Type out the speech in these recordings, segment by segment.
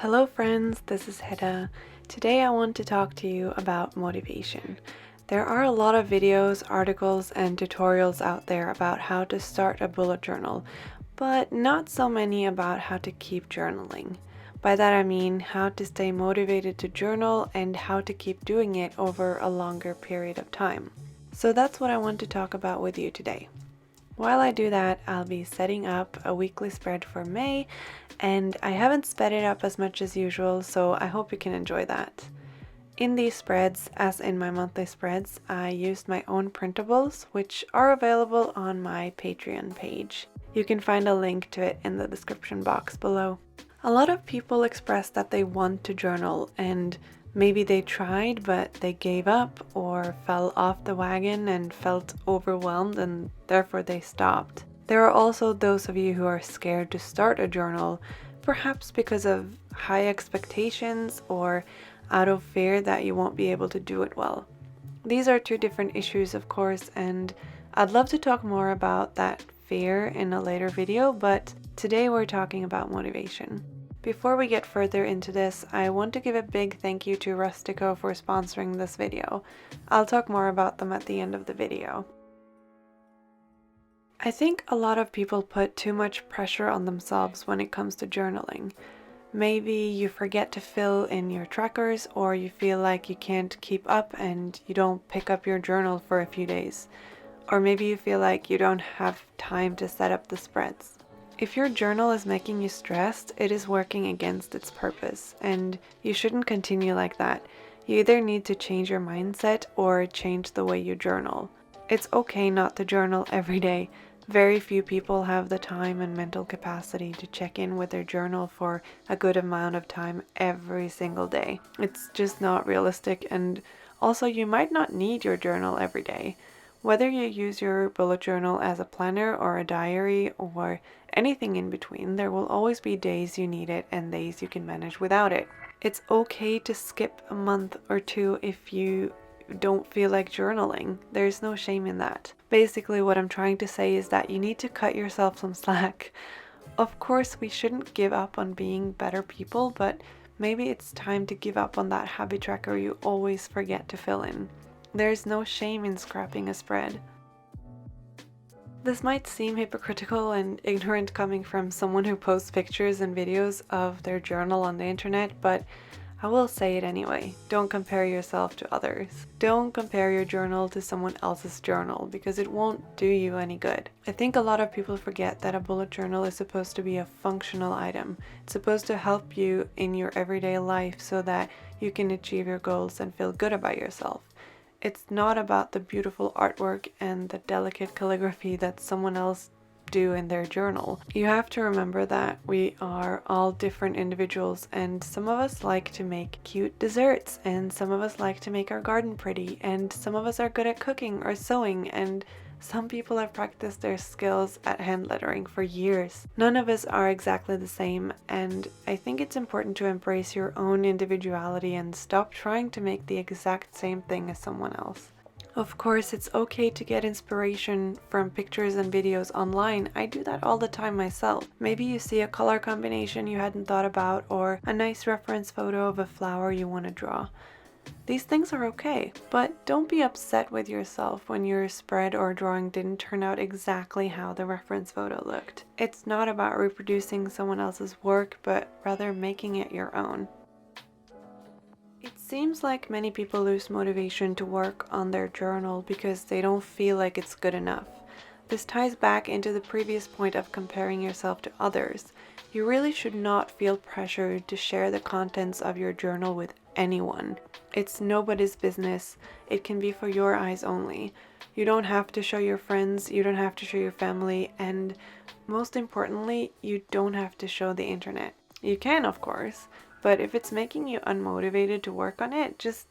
Hello friends, this is Heda. Today I want to talk to you about motivation. There are a lot of videos, articles, and tutorials out there about how to start a bullet journal, but not so many about how to keep journaling. By that I mean how to stay motivated to journal and how to keep doing it over a longer period of time. So that's what I want to talk about with you today. While I do that, I'll be setting up a weekly spread for May, and I haven't sped it up as much as usual, so I hope you can enjoy that. In these spreads, as in my monthly spreads, I used my own printables, which are available on my Patreon page. You can find a link to it in the description box below. A lot of people express that they want to journal, and maybe they tried but they gave up or fell off the wagon and felt overwhelmed and therefore they stopped. There are also those of you who are scared to start a journal, perhaps because of high expectations or out of fear that you won't be able to do it well. These are two different issues, of course, and I'd love to talk more about that fear in a later video, but today we're talking about motivation. Before we get further into this, I want to give a big thank you to RUSTICO for sponsoring this video. I'll talk more about them at the end of the video. I think a lot of people put too much pressure on themselves when it comes to journaling. Maybe you forget to fill in your trackers, or you feel like you can't keep up and you don't pick up your journal for a few days. Or maybe you feel like you don't have time to set up the spreads. If your journal is making you stressed, it is working against its purpose, and you shouldn't continue like that. You either need to change your mindset or change the way you journal. It's okay not to journal every day. Very few people have the time and mental capacity to check in with their journal for a good amount of time every single day. It's just not realistic, and also you might not need your journal every day. Whether you use your bullet journal as a planner or a diary or anything in between, there will always be days you need it and days you can manage without it. It's okay to skip a month or two if you don't feel like journaling. There's no shame in that. Basically, what I'm trying to say is that you need to cut yourself some slack. Of course, we shouldn't give up on being better people, but maybe it's time to give up on that habit tracker you always forget to fill in. There's no shame in scrapping a spread. This might seem hypocritical and ignorant coming from someone who posts pictures and videos of their journal on the internet, but I will say it anyway. Don't compare yourself to others. Don't compare your journal to someone else's journal because it won't do you any good. I think a lot of people forget that a bullet journal is supposed to be a functional item. It's supposed to help you in your everyday life so that you can achieve your goals and feel good about yourself. It's not about the beautiful artwork and the delicate calligraphy that someone else do in their journal. You have to remember that we are all different individuals, and some of us like to make cute desserts, and some of us like to make our garden pretty, and some of us are good at cooking or sewing, and some people have practiced their skills at hand lettering for years. None of us are exactly the same, and I think it's important to embrace your own individuality and stop trying to make the exact same thing as someone else. Of course, it's okay to get inspiration from pictures and videos online. I do that all the time myself. Maybe you see a color combination you hadn't thought about, or a nice reference photo of a flower you want to draw. These things are okay, but don't be upset with yourself when your spread or drawing didn't turn out exactly how the reference photo looked. It's not about reproducing someone else's work, but rather making it your own. It seems like many people lose motivation to work on their journal because they don't feel like it's good enough. This ties back into the previous point of comparing yourself to others. You really should not feel pressured to share the contents of your journal with anyone. It's nobody's business. It can be for your eyes only. You don't have to show your friends, you don't have to show your family, and most importantly, you don't have to show the internet. You can, of course, but if it's making you unmotivated to work on it, just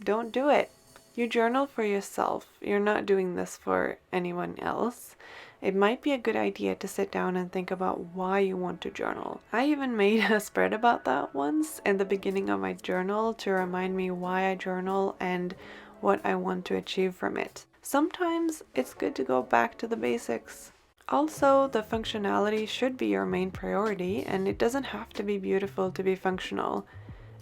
don't do it. You journal for yourself. You're not doing this for anyone else. It might be a good idea to sit down and think about why you want to journal. I even made a spread about that once in the beginning of my journal to remind me why I journal and what I want to achieve from it. Sometimes it's good to go back to the basics. Also, the functionality should be your main priority, and it doesn't have to be beautiful to be functional.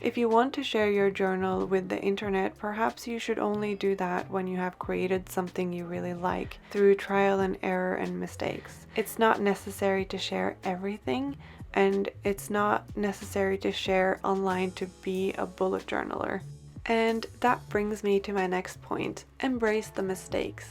If you want to share your journal with the internet, perhaps you should only do that when you have created something you really like through trial and error and mistakes. It's not necessary to share everything, and it's not necessary to share online to be a bullet journaler. And that brings me to my next point. Embrace the mistakes.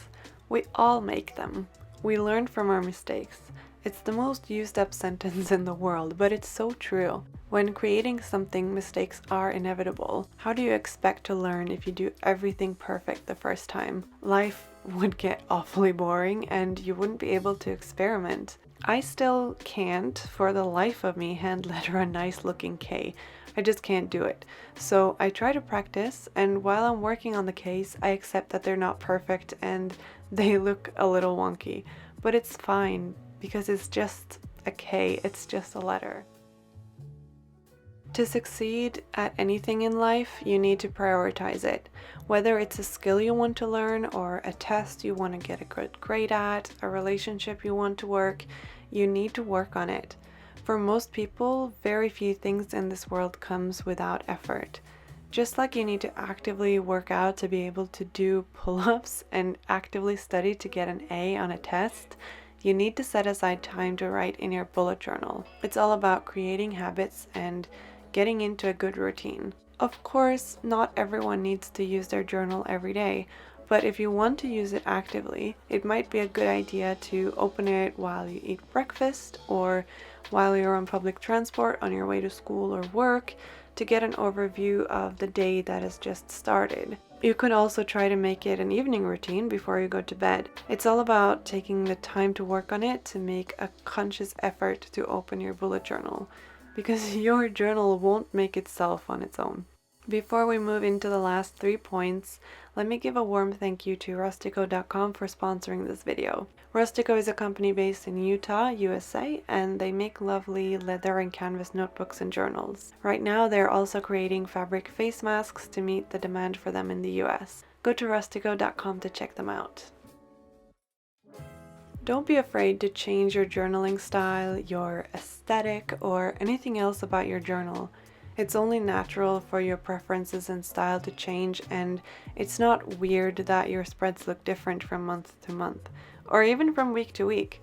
We all make them. We learn from our mistakes. It's the most used up sentence in the world, but it's so true. When creating something, mistakes are inevitable. How do you expect to learn if you do everything perfect the first time? Life would get awfully boring and you wouldn't be able to experiment. I still can't, for the life of me, hand letter a nice looking K. I just can't do it. So I try to practice, and while I'm working on the case, I accept that they're not perfect and they look a little wonky. But it's fine, because it's just a K, it's just a letter. To succeed at anything in life, you need to prioritize it. Whether it's a skill you want to learn, or a test you want to get a good grade at, a relationship you want to work, you need to work on it. For most people, very few things in this world comes without effort. Just like you need to actively work out to be able to do pull-ups and actively study to get an A on a test, you need to set aside time to write in your bullet journal. It's all about creating habits and getting into a good routine. Of course, not everyone needs to use their journal every day, but if you want to use it actively, it might be a good idea to open it while you eat breakfast or while you're on public transport on your way to school or work to get an overview of the day that has just started. You could also try to make it an evening routine before you go to bed. It's all about taking the time to work on it, to make a conscious effort to open your bullet journal, because your journal won't make itself on its own. Before we move into the last 3 points, let me give a warm thank you to rustico.com for sponsoring this video. Rustico is a company based in Utah, USA, and they make lovely leather and canvas notebooks and journals. Right now, they're also creating fabric face masks to meet the demand for them in the US. Go to rustico.com to check them out. Don't be afraid to change your journaling style, your aesthetic, or anything else about your journal. It's only natural for your preferences and style to change, and it's not weird that your spreads look different from month to month, or even from week to week.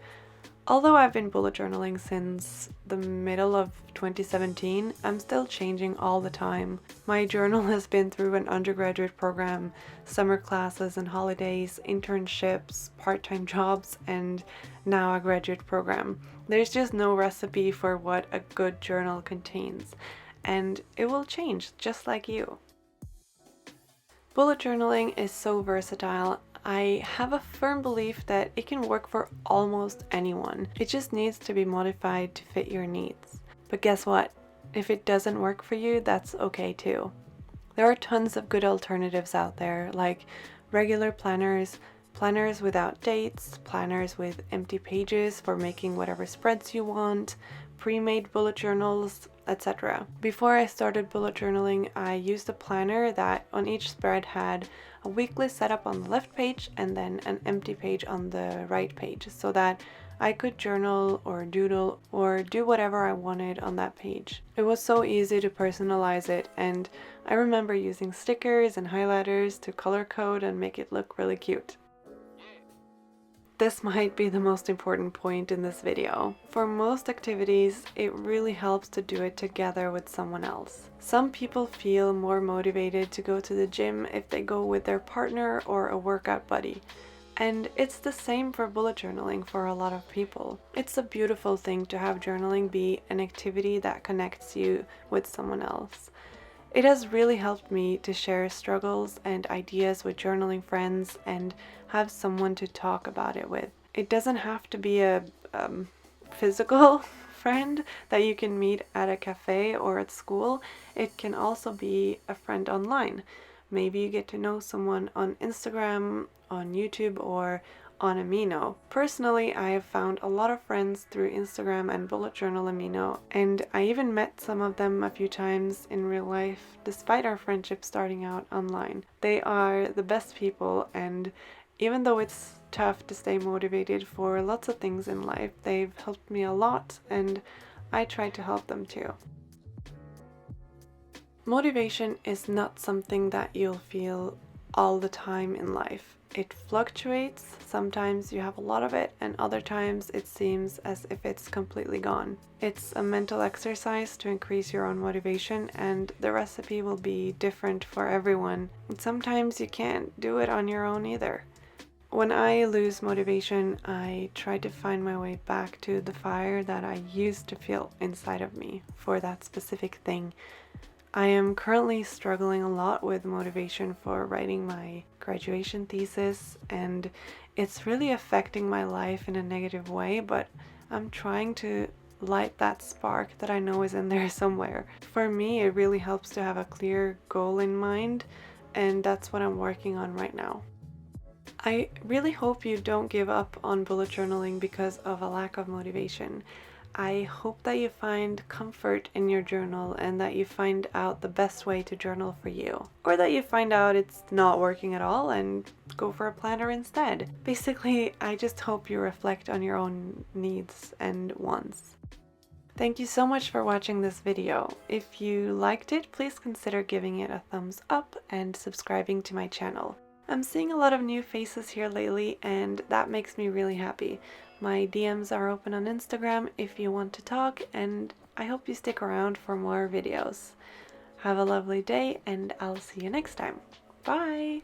Although I've been bullet journaling since the middle of 2017, I'm still changing all the time. My journal has been through an undergraduate program, summer classes and holidays, internships, part-time jobs, and now a graduate program. There's just no recipe for what a good journal contains, and it will change just like you. Bullet journaling is so versatile. I have a firm belief that it can work for almost anyone. It just needs to be modified to fit your needs. But guess what? If it doesn't work for you, that's okay too. There are tons of good alternatives out there, like regular planners, planners without dates, planners with empty pages for making whatever spreads you want, pre-made bullet journals, etc. Before I started bullet journaling, I used a planner that on each spread had a weekly setup on the left page and then an empty page on the right page, so that I could journal or doodle or do whatever I wanted on that page. It was so easy to personalize it, and I remember using stickers and highlighters to color code and make it look really cute. This might be the most important point in this video. For most activities, it really helps to do it together with someone else. Some people feel more motivated to go to the gym if they go with their partner or a workout buddy. And it's the same for bullet journaling for a lot of people. It's a beautiful thing to have journaling be an activity that connects you with someone else. It has really helped me to share struggles and ideas with journaling friends and have someone to talk about it with. It doesn't have to be a physical friend that you can meet at a cafe or at school. It can also be a friend online. Maybe you get to know someone on Instagram, on YouTube, or on Amino. Personally, I have found a lot of friends through Instagram and bullet journal Amino, and I even met some of them a few times in real life, despite our friendship starting out online. They are the best people, and Even though it's tough to stay motivated for lots of things in life, they've helped me a lot, and I try to help them too. Motivation is not something that you'll feel all the time in life. It fluctuates. Sometimes you have a lot of it, and other times it seems as if it's completely gone. It's a mental exercise to increase your own motivation, and the recipe will be different for everyone. And sometimes you can't do it on your own either. When I lose motivation, I try to find my way back to the fire that I used to feel inside of me for that specific thing. I am currently struggling a lot with motivation for writing my graduation thesis, and it's really affecting my life in a negative way, but I'm trying to light that spark that I know is in there somewhere. For me, it really helps to have a clear goal in mind, and that's what I'm working on right now. I really hope you don't give up on bullet journaling because of a lack of motivation. I hope that you find comfort in your journal and that you find out the best way to journal for you. Or that you find out it's not working at all and go for a planner instead. Basically, I just hope you reflect on your own needs and wants. Thank you so much for watching this video. If you liked it, please consider giving it a thumbs up and subscribing to my channel. I'm seeing a lot of new faces here lately, and that makes me really happy. My DMs are open on Instagram if you want to talk, and I hope you stick around for more videos. Have a lovely day, and I'll see you next time. Bye!